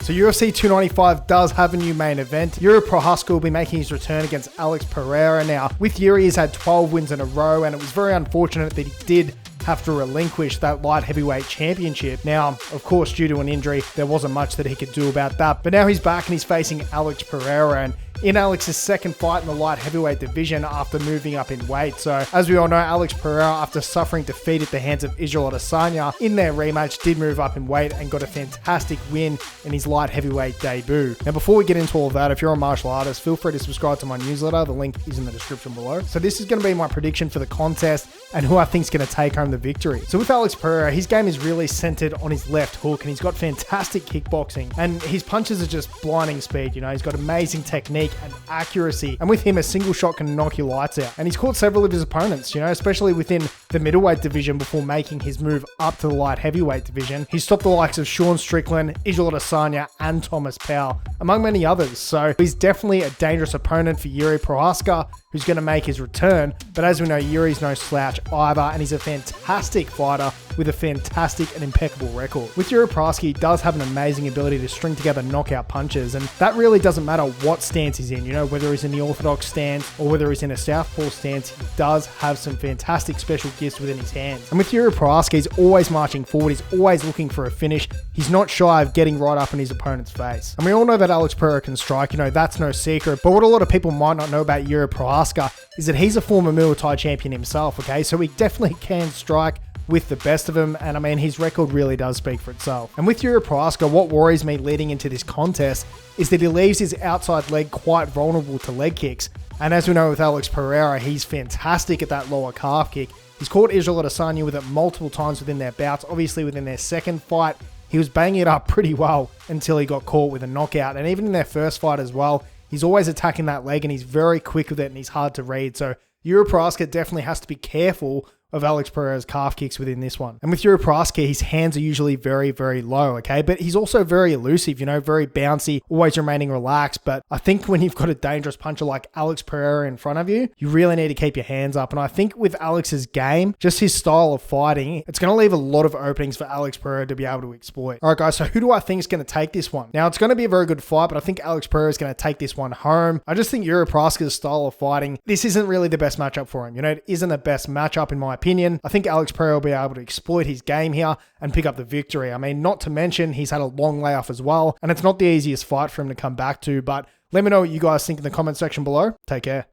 So UFC 295 does have a new main event. Jiří Procházka will be making his return against Alex Pereira. Now, with Jiří, he's had 12 wins in a row, and it was very unfortunate that he did have to relinquish that light heavyweight championship. Now, of course, due to an injury, there wasn't much that he could do about that. But now he's back and he's facing Alex Pereira, and in Alex's second fight in the light heavyweight division after moving up in weight. So, as we all know, Alex Pereira, after suffering defeat at the hands of Israel Adesanya in their rematch, did move up in weight and got a fantastic win in his light heavyweight debut. Now, before we get into all of that, if you're a martial artist, feel free to subscribe to my newsletter. The link is in the description below. So this is going to be my prediction for the contest and who I think is going to take home the victory. So with Alex Pereira, his game is really centered on his left hook, and he's got fantastic kickboxing, and his punches are just blinding speed. You know, he's got amazing technique and accuracy, and with him, a single shot can knock your lights out. And he's caught several of his opponents, you know, especially within the middleweight division before making his move up to the light heavyweight division. He's stopped the likes of Sean Strickland, Israel Adesanya, and Thomas Powell, among many others. So he's definitely a dangerous opponent for Jiří Procházka, who's going to make his return. But as we know, Jiří's no slouch either, and he's a fantastic fighter with a fantastic and impeccable record. With Jiří Procházka, he does have an amazing ability to string together knockout punches, and that really doesn't matter what stance he's in, you know, whether he's in the orthodox stance or whether he's in a southpaw stance, he does have some fantastic special gifts within his hands. And with Jiří Procházka, he's always marching forward, he's always looking for a finish, he's not shy of getting right up in his opponent's face. And we all know that Alex Pereira can strike, you know, that's no secret, but what a lot of people might not know about Jiří Procházka is that he's a former Muay Thai champion himself, okay? So he definitely can strike with the best of them, and I mean, his record really does speak for itself. And with Jiří Procházka, what worries me leading into this contest is that he leaves his outside leg quite vulnerable to leg kicks. And as we know with Alex Pereira, he's fantastic at that lower calf kick. He's caught Israel Adesanya with it multiple times within their bouts. Obviously, within their second fight, he was banging it up pretty well until he got caught with a knockout. And even in their first fight as well, he's always attacking that leg, and he's very quick with it, and he's hard to read. So Jiří Procházka definitely has to be careful of Alex Pereira's calf kicks within this one. And with Jiří Procházka, his hands are usually very, very low, okay? But he's also very elusive, you know, very bouncy, always remaining relaxed. But I think when you've got a dangerous puncher like Alex Pereira in front of you, you really need to keep your hands up. And I think with Alex's game, just his style of fighting, it's going to leave a lot of openings for Alex Pereira to be able to exploit. All right, guys, so who do I think is going to take this one? Now, it's going to be a very good fight, but I think Alex Pereira is going to take this one home. I just think Jiří Procházka's style of fighting, this isn't really the best matchup for him. You know, it isn't the best matchup in my opinion. I think Alex Pereira will be able to exploit his game here and pick up the victory. I mean, not to mention he's had a long layoff as well, and it's not the easiest fight for him to come back to, but let me know what you guys think in the comment section below. Take care.